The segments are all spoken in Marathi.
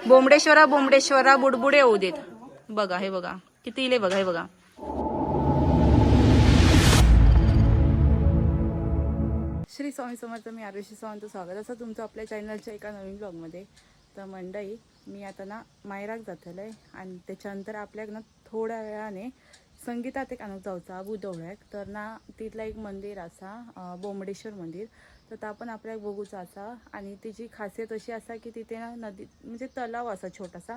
बोमडेश्वरा बोमडेश्वरा बुडबुडे होऊ देत. बघा हे बघा किती इले बघा हे बघा. श्री स्वामी समर्थ. मी आरुषी स्वामी स्वागत असं तुमचं आपल्या चॅनलच्या एका नवीन ब्लॉगमध्ये. तर मंडई मी आता ना मायराक जातलं आहे आणि त्याच्यानंतर आपल्याक ना थोड्या वेळाने संगीतात एक आणूक जाऊचा बुधवळ्याक. तर ना तिथला एक मंदिर असा बोमडेश्वर मंदिर. तर आपण आपल्याक बघूचा असा आणि त्याची खासियत अशी असा की तिथे ना नदी म्हणजे तलाव असा छोटासा.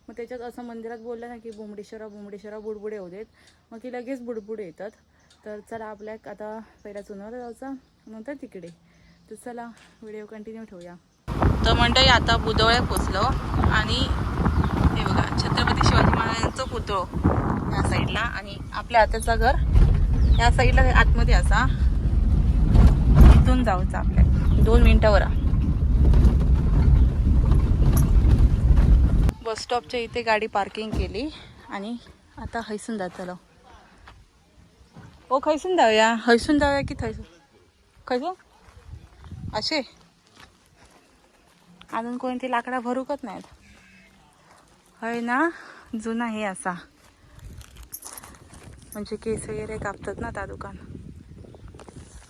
मग त्याच्यात असं मंदिरात बोललं ना की बोमडेश्वरा बोमडेश्वरा बुडबुडे होऊ देत. मग की लगेच बुडबुडे येतात. तर चला आपल्याक आता पहिला चुनावला जाऊचा नंतर तिकडे. तर चला व्हिडिओ कंटिन्यू ठेवूया. तर मंडळी आता बुधवळ्यात पोचलो आणि हे बघा छत्रपती शिवाजी महाराजांचं पुतळो या साईडला आणि आपल्या आताचं घर या साईडला आतमध्ये असा. इथून जाऊचं आपल्या 2 मिनिटावर. बस स्टॉपच्या इथे गाडी पार्किंग केली आणि आता हैसून जातलो. ओ खैसून जाऊया हैसून जाऊया की थैसून खैसून असे अजून कोणती लाकडा भरूकच नाहीत हय ना. जुना हे असा म्हणजे केस वगैरे कापतात ना त्या दुकान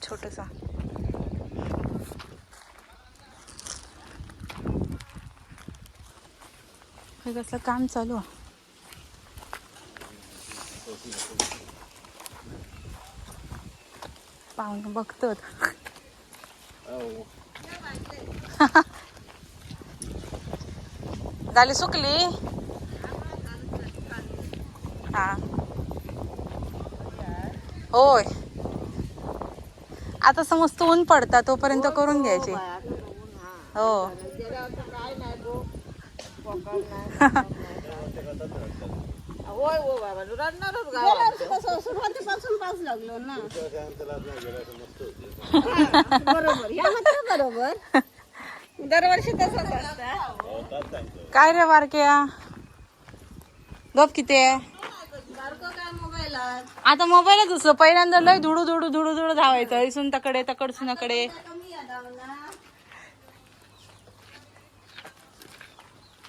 छोटसा. हे कसलं काम चालू आहे. पाहुणं बघतात. झाली सुकली. हा होय आता समज ऊन पडता तोपर्यंत करून घ्यायचे. हो सुरुवातीपासून पाऊस लागलो ना. बरोबर दरवर्षी तसंच असतं. काय रे बारक्या गप किती आहे आता मोबाईलच असं पहिल्यांदा लय धुडू धुडू धुडू धुडू धावायचं इसून तकडे तकडसूनकडे.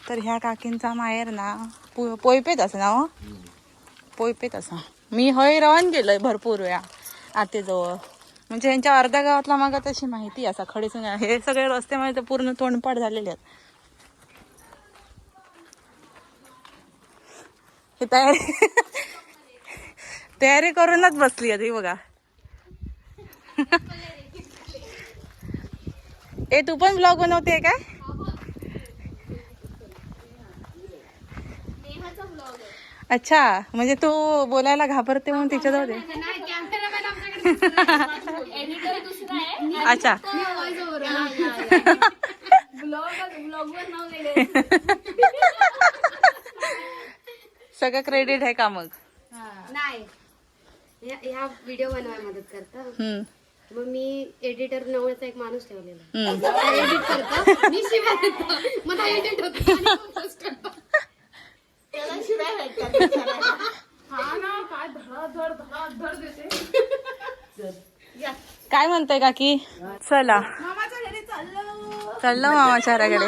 तर ह्या काकींचा माहेर ना पोयपेत असं ना. हो पोयपेत असा. मी हय रवान गेलोय भरपूर वेळा आतेजवळ. म्हणजे यांच्या अर्ध्या गावातला मागा तशी माहिती असा. खडेसून हे सगळे रस्ते मध्ये पूर्ण तोंडपाठ झालेले आहेत. हे तयारी करूनच बसली आहे बघा. ए तू पण ब्लॉग बनवते काय. अच्छा म्हणजे तू बोलायला घाबरते म्हणून तिच्याजवळ दे. अच्छा सगळं क्रेडिट आहे का मग. नाही ह्या व्हिडिओ बनवायला मदत करता. मग मी एडिटर नावाचा एक माणूस ठेवलेला. एडिट करतो मी शिवाय देतो. मला एडिट होतो आणि पोस्ट करतो. त्याला शिवाय भेटतात. हा ना काय धड धड धड देते. काय म्हणताय काकी. चला मामाच्या घरी चाललो. चाललं मामाच्या घराकडे.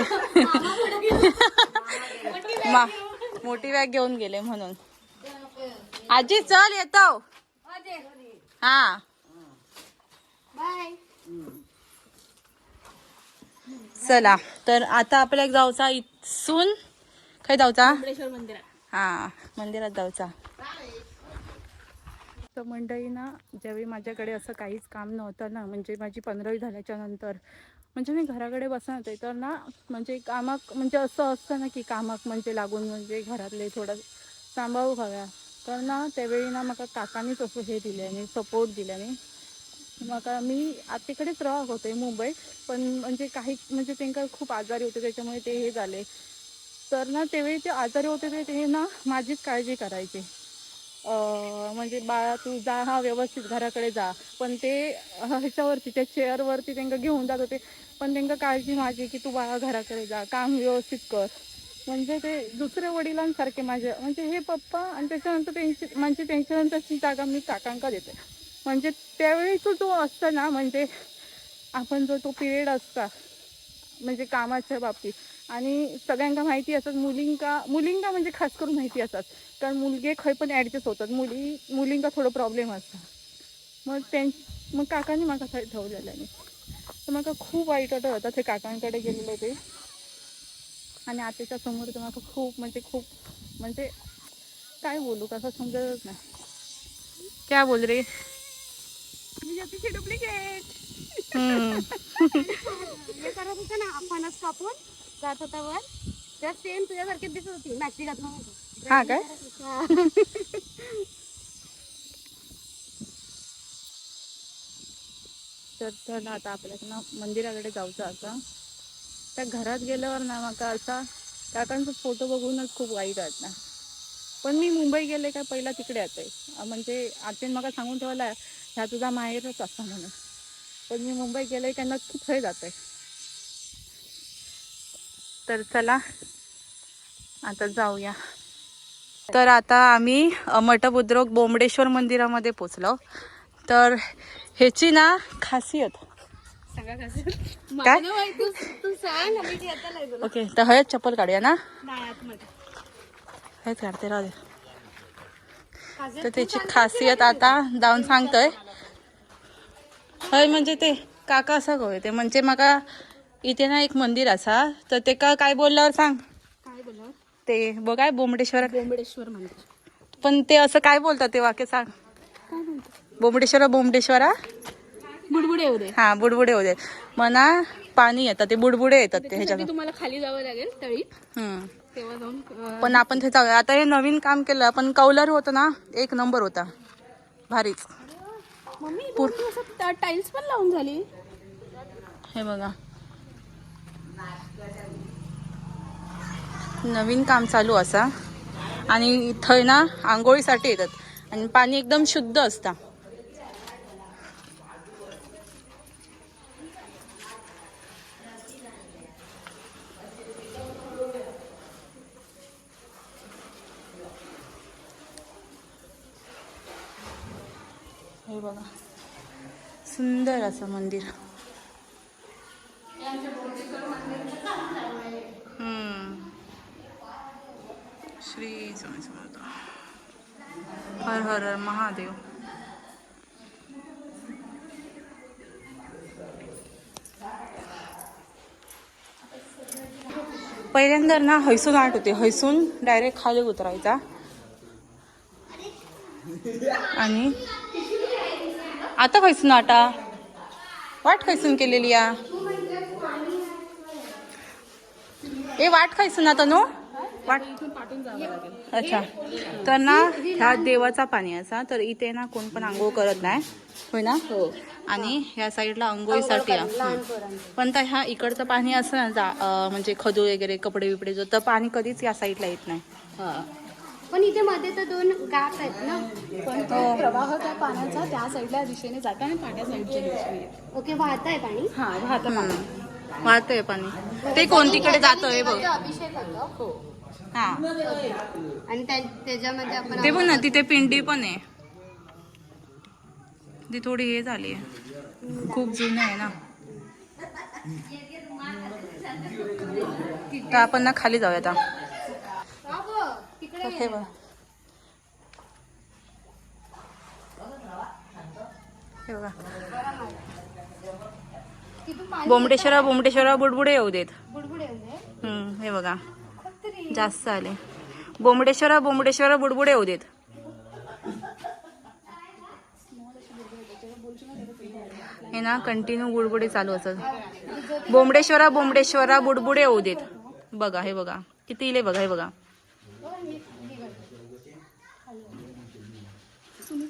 मोठी बॅग घेऊन गेले म्हणून. आजी चल येतो. हा बाय. चला तर आता आपल्याला जाऊचा इथून काय जाऊचा मंदिरात. हा मंदिरात जाऊचा. तर मंडळी ना ज्यावेळी माझ्याकडे असं काहीच काम नव्हतं ना म्हणजे माझी 15वी झाल्याच्या नंतर म्हणजे मी घराकडे बसत होते. तर ना म्हणजे कामाक म्हणजे असं असतं ना की कामाक म्हणजे लागून म्हणजे घरातले थोडं सांभाळू हव्या. तर ना त्यावेळी ना मला काकांनीच असं हे दिल्याने सपोर्ट दिल्याने मग मी तिकडेच राहत होते मुंबईत. पण म्हणजे काही म्हणजे त्यांना खूप आजारी होते त्याच्यामुळे ते हे झाले. तर ना त्यावेळी ते आजारी होते ते ना माझीच काळजी करायचे. म्हणजे बाळा तू जा हा व्यवस्थित घराकडे जा. पण ते ह्याच्यावरती त्या चेअरवरती त्यांना घेऊन जात होते. पण त्यांना काळजी माझी की तू बाळा घराकडे जा काम व्यवस्थित कर. म्हणजे ते दुसऱ्या वडिलांसारखे माझे म्हणजे हे पप्पा. आणि त्याच्यानंतर त्यांची म्हणजे त्यांच्यानंतरची जागा मी काकांका देते. म्हणजे त्यावेळीचा जो असतं ना म्हणजे आपण जो तो पिरियड असता म्हणजे कामाच्या बाबतीत आणि सगळ्यांका माहिती असतात मुलींका म्हणजे खास करून माहिती असतात, कारण मुलगे खंय पण ॲडजस्ट होतात, मुलींका थोडं प्रॉब्लेम असता. मग काकांनी म्हाका थंय ठेवलेलं नाही. तर म्हाका खूप वाईट वाटत होता ते काकांकडे गेलेले ते. आणि आतेच्या समोर तर म्हाका खूप म्हणजे काय बोलू, कसं समजतच नाही. क्या बोल रे डुप्लिकेट. हे करत होतं ना आपणच कापून जात होता वर, त्या सेम तुझ्यासारखी दिसत होती मॅक्सी घातला होता. हा काय? तर चला आता आपल्याला मंदिराकडे जाऊचं. आता त्या घरात गेल्यावर ना माका असा काकांचा फोटो बघूनच खूप वाईट वाटणार. पण मी मुंबई गेले काय पहिला तिकडे येते, म्हणजे आतेन मला सांगून ठेवला ह्या तुझा माहेरच असा म्हणून. पण मी मुंबई गेले काय नक्की थंय जाते. तर चला आता जाऊया. तर आता आम्ही मठबुद्रुक बोमडेश्वर मंदिरामध्ये पोचलो. तर ह्याची ना खासियत काय? तू सांग आम्ही घेता नाही तुला. ओके, तर हयच चप्पल काढूया ना. नाही आतमध्ये. हेच काढते राहू दे. तर त्याची खासियत आता जाऊन सांगतोय. हय म्हणजे ते काका असं कळ ते म्हणजे माका इथे ना एक मंदिर असा, तर ते का काय बोलल्यावर सांग. काय बोलणार? ते बघाय बोमडेश्वर मंदिर. पण ते असं काय बोलतात ते वाक्य सांग. काय बोलतो? बोमडेश्वरा बुडबुडे येऊ दे. हा बुडबुडे होते मना पाणी येतात, ते बुडबुडे येतात ते ह्याच्यात. तुम्हाला खाली जावं लागेल तळीत, तेव्हा जाऊन पण आपण ते जाऊया. आता हे नवीन काम केलं, पण कौलर होतं ना, एक नंबर होता, भारीच. मम्मी टाइल्स पण लावून झाली. हे बघा नवीन काम चालू असा. आणि इथं ना आंघोळीसाठी येतात आणि पाणी एकदम शुद्ध असतं. हे बघा सुंदर असं मंदिर. श्री स्वामी समर्थ. हर हर हर महादेव. पहिल्यांदा ना हैसून आठ होते, हैसून डायरेक्ट खाली उतरायचा. आणि आता खैसून आटा वाट खैसून केलेली या ए वाट खैसून आता नो वाट. अच्छा, तर ना ह्या देवाचा पाणी असा, तर इथे ना कोण पण आंघोळ करत नाही होय ना. हो. आणि ह्या साईडला आंघोळीसाठी पण तर ह्या इकडचं पाणी असं ना म्हणजे खदू वगैरे कपडे बिपडे जो, तर पाणी कधीच या साईडला येत नाही. पण इथे मध्ये तर 2 गाप आहेत ना, पण तो प्रवाह त्या पाण्याचा त्या साईडला दिशेने जातो आणि पाण्या साईडच्या दिशेने. ओके, वाहत आहे पाणी. हा वाहतं पाणी. वाहतंय पाणी, ते कोण तिकडे जातोय बघ. अभिषेक होतो. हो. हा आणि त्याच्यामध्ये आपण ते पण ना तिथे पिंडी पण आहे, ती थोडी हे झाली आहे, खूप जुनं आहे ना. तर आपण ना खाली जाऊया आता. हे बघ हे बघा बोमडेश्वरा बुडबुडे येऊ देत. बुडबुडे येऊ दे. हे बघा जास्त आले. बोमडेश्वरा बुडबुडे येऊ देत. हे ना कंटिन्यू बुडबुडे चालू असतात. बोमडेश्वरा बुडबुडे येऊ देत. बघा हे बघा किती इले बघा. हे बघा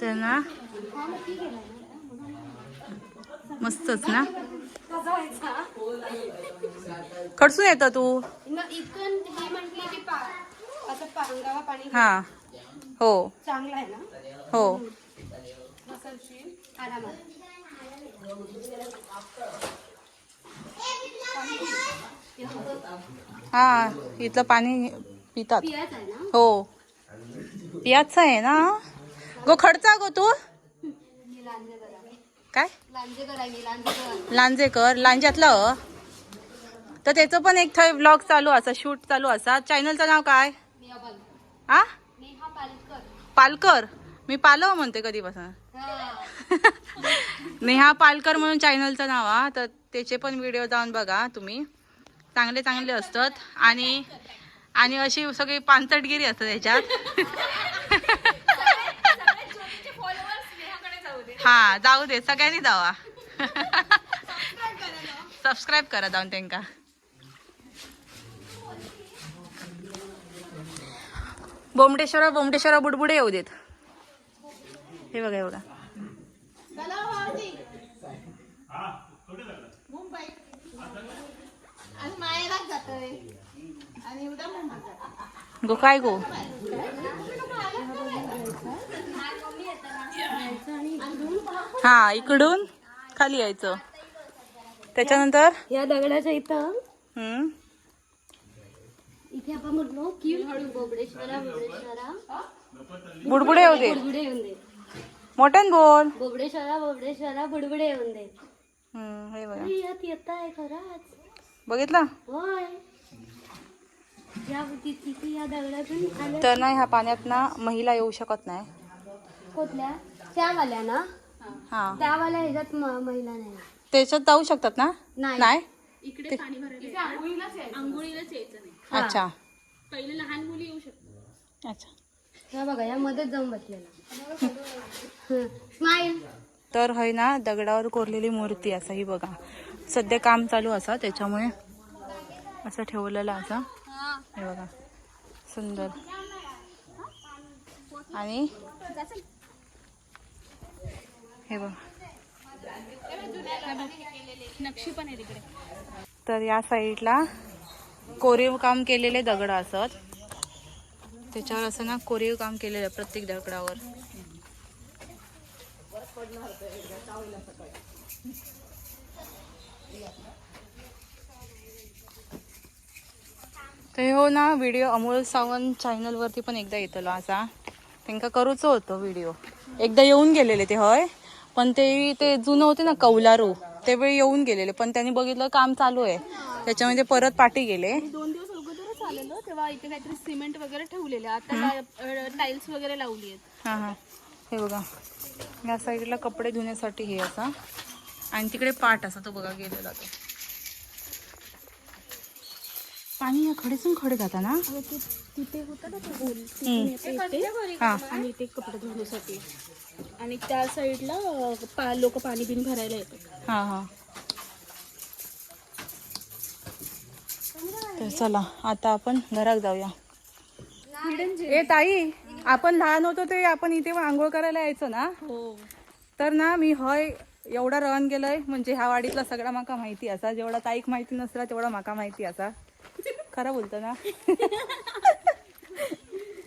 तर ना मस्तच ना. खडसून येतं तू. इथून हे म्हटली की असं पांगावा पाणी हा हो चांगलं आहे ना. हो आरामात. हा इथलं पाणी पितात. पियाच आहे ना. हो पियाचं आहे ना. गो खडचा गो तू काय लांजेकर आहे. लांजेकर लांज्यातलं तर त्याचं पण एक थंय व्लॉग चालू असा, शूट चालू असा. चॅनलचं नाव काय? आ नेहा पालकर. पालकर. मी पालव म्हणते कधीपासून. नेहा पालकर म्हणून चॅनलचं नाव हा. तर त्याचे पण व्हिडिओ जाऊन बघा तुम्ही, चांगले चांगले असतात. आणि आणि अशी सगळी पानचटगिरी असतात त्याच्यात. हा जाऊ दे, सगळ्यांनी जावा. सबस्क्राईब करा जाऊन त्यांका. बोमडेश्वरा बुडबुडे येऊ देत. हे बघा हे बघा. गो काय गो. हा इकडून खाली यायचं. त्याच्यानंतर या दगडाच्या इथं हम्म इथे आपण म्हटलो की बोबडेश्वरा बुडबुडे येऊ दे. बुडबुडे येऊन दे. मोठ्यान बोल. बोबडेश्वरा बुडबुडे येऊन दे. हे बघा यात येत आहे खरंच. बघितलं. होय. तिथे या दगडातून आलं. तर नाही ह्या पाण्यात ना महिला येऊ शकत नाही. कुठल्या त्यावाल्या ना, हा त्यावाल्या ह्याच्यात महिला नाही. त्याच्यात जाऊ शकतात ना. नाही इकडे पाणी भरायला आंघोळीलाच यायचं नाही. अच्छा पहिले लहान मुली येऊ शकतात. अच्छा. या बघा या मध्येच जाऊन बसलेला. स्माईल. तर है ना दगडावर कोरलेली मूर्ती असा ही बघा. सध्या काम चालू असा त्याच्यामुळे असं ठेवलेलं असा. हे बघा सुंदर. आणि हे बघा नक्षी पण आहे तिकडे. तर या साईडला कोरीव काम केलेले दगड असत. त्याच्यावर असं ना कोरीव काम केलेलं आहे प्रत्येक दगडावर. तर हो ना व्हिडिओ अमोल सावंत चॅनल वरती पण एकदा येतलो असा. त्यांका करूच होतं व्हिडिओ. एकदा येऊन गेलेले ते होय, पण ते जुनं होते ना कौलारू, त्यावेळी येऊन गेलेले. पण त्यांनी बघितलं काम चालू आहे त्याच्यामुळे ते परत पाठी गेले. 2 दिवस अगोदरच आलेलो तेव्हा इथे काहीतरी सिमेंट वगैरे ठेवलेले. आता टाइल्स वगैरे लावली आहेत. हा हा हे बघा या साईडला कपडे धुण्यासाठी हे असा. आणि तिकडे पाट असा तो बघा गेलेला तो. पाणी या खडेसून खडे जाता ना. तिथे होतं ना ते होल, तिथून येतं इथे. हा आणि इथे कपडे धुण्यासाठी. आणि त्या साईडला लोक पाणी बिन भरायला येतात. हा हा. तर चला आता आपण घरात जाऊया. ए ताई, आपण लहान होतो ते आपण इथे आंघोळ करायला यायचो ना. हो. तर ना मी हय एवढा रन गेलंय म्हणजे ह्या वाडीतला सगळा माका माहिती असा. जेवढा ताईक माहिती नसला तेवढा माका माहिती असा. खरं बोलतो ना.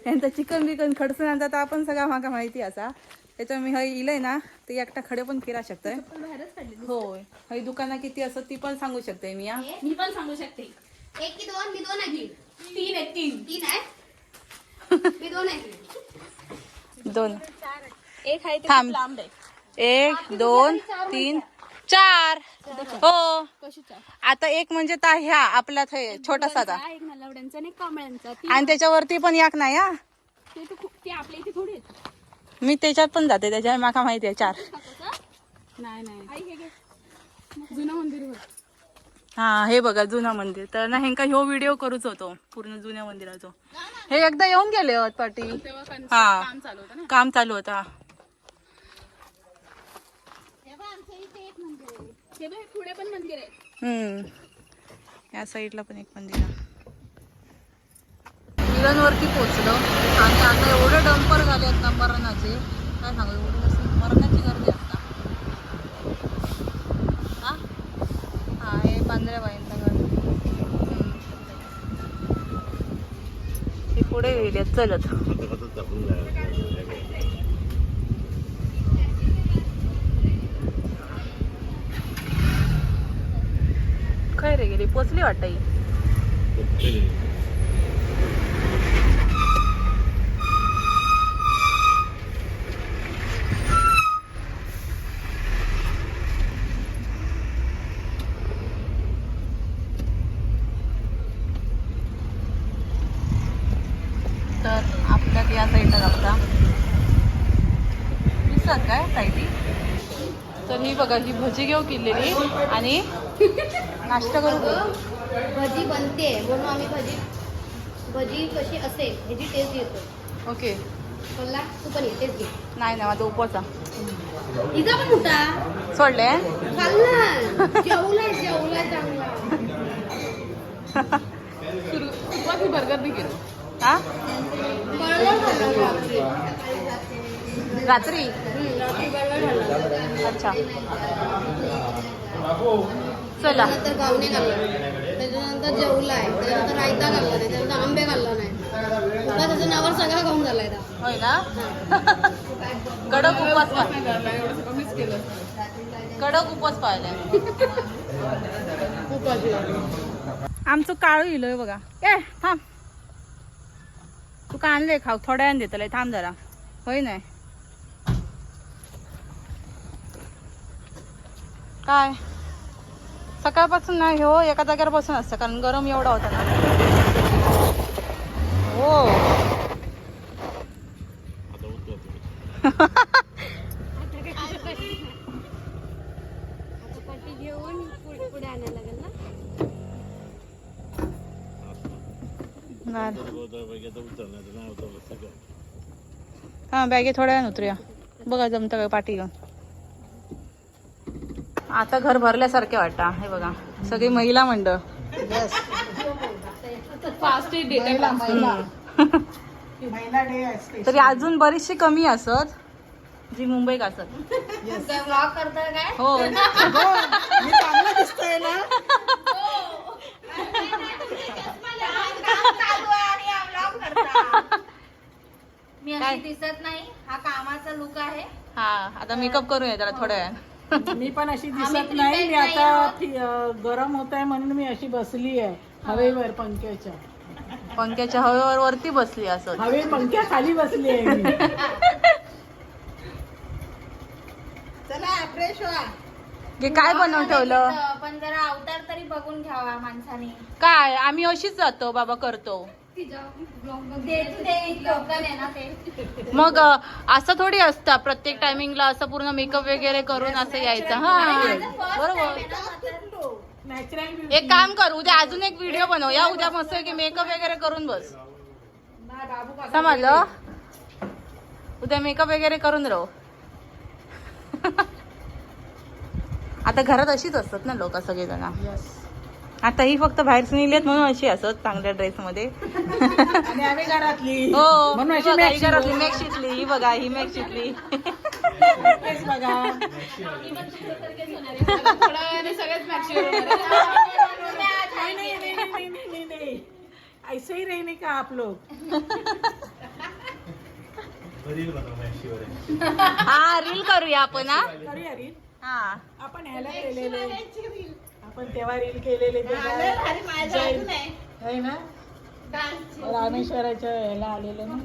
यांचा चिकन बिकन खडसून आणता तर आपण सगळा माका माहिती असा. त्याच्यामुळे मी हय इलय ना ते एकटा खडे पण फिरा शकतोय. होय हय दुकाना किती असत ती पण सांगू शकते मी. मी पण सांगू शकते. 1 की 2? मी 2 आहे. 3 आहेत. 3 आहे. मी 2 आहे. 2 एक आहे ते थांब. लांब आहे. 1 2 3 4 हो. कशीचा आता एक म्हणजे ता ह्या आपला छोटासा एक नलवड्यांचा आणि एक कांबळ्यांचा. आणि त्याच्यावरती पण याक नाही. हा ते तर खूप ते आपल्या इथे थोडी आहेत. मी त्याच्यात पण जाते त्याच्या माका माहिती आहे 4. नाही जुनं मंदिर होत. हा हे बघा जुना मंदिर. तर ना ह्यांका ह्यो व्हिडिओ करूच होतो पूर्ण जुन्या मंदिराचो. हे एकदा येऊन गेले होत पाटी. हा काम चालू होतं ना. काम चालू होता. हे बघ पुढे पण मंदिर आहे. या साईडला पण एक मंदिर आहे. मिरणवरती पोचलो आणि आता एवढे डंपर झाले आहेत ना मरणाचे. काय सांगू एवढी मरणाची गर्दी असता. हा हा हे पांढऱ्याबाईंचा घर. हे पुढे गेले चलत. काय रे गेली पोचली वाटत. तर आपल्यात या साईडला लागता दिसत काय साईडी. तर ही बघा ही भजी घेऊ केलेली आणि नाश्ता करू. भजी बनते म्हणून आम्ही भजी कशी असेल ह्याची टेस्ट घेतो. ओके. बोलला तू पण ये टेस्ट घे. नाही ना माझा उपवास इजा पण होता सोडले. खाल्ला जेवला चांगला. सुरुवाती बर्गर बी केलं. हा बर्गर खाल्ला रात्री. रात्री बर्गर खाल्ला. अच्छा चला. त्याच्यानंतर गावणे खाल्ला, त्याच्यानंतर जेवलाय, त्याच्यानंतर रायता खाल्ला, त्याच्यानंतर आंबे खाल्ला नाही. आता त्याचं नावावर सगळा खाऊन झालाय. होय ना. कडक उपवास एवढं कमीच केलं. कडक उपवास पाहिलाय. आमचं काळू इलोय बघा. ए थांब तू का आणले खाऊ थोड्या वेळाने देतलंय. थांब जरा. होय नाही काय सकाळपासून नाही हो एका जागेवर बसून असतं कारण गरम एवढा होता ना. हो पट्टी घेऊन पुढे आणायला लागेल ना. हा बॅगे थोड्या वेळाने उतरूया. बघा जमतं काय पाठी घेऊन. आता घर भरल्यासारखे वाटतं. हे बघा सगळी महिला मंडळ. फास्ट डेटा तरी अजून बरीचशी कमी असत जी मुंबईत असत. व्लॉग करताय काय? हो मी अशी दिसत नाही. हा कामाचा लुक आहे. हा आता मेकअप करूया जरा थोड्या वेळाने. मी पण अशी दिसत नाही. मी आता गरम होत आहे म्हणून मी अशी बसली आहे हवेवर पंख्याच्या. पंख्याच्या हवेवर वरती बसली असत. हवे पंख्या खाली बसली आहे मी. हे काय बनवून ठेवलं. पण जरा अवतार तरी बघून घ्यावा माणसाने. काय आम्ही अशीच जातो बाबा करतो. मग असं थोडी असतं प्रत्येक टायमिंगला असं पूर्ण मेकअप वगैरे करून असं यायचं. हा बरोबर. एक काम कर उद्या अजून एक व्हिडिओ बनव या. उद्या मस्त की मेकअप वगैरे करून बस. समजलं. उद्या मेकअप वगैरे करून राहू. आता घरात अशीच असतात ना लोक सगळेजण. आता ही फक्त बाहेर निघलेत म्हणून अशी असत चांगल्या ड्रेस मध्ये. आणि आम्ही घरातली हो म्हणून अशी बघा, ही मॅचिंग घरातली मॅच शिकली. ही बघा ही मॅच शिकली. तेच बघा. थोड्या वेळाने सगळ्याच मॅचिंग नहीं, ऐसे ही रहने का आप लोग. हा रील करूया आपण. हा करूया रील. हा आपण ह्याला केलेले आपण तेव्हा रील केलेले ते आहे ना रामेश्वराच्या ह्याला आलेलं ना.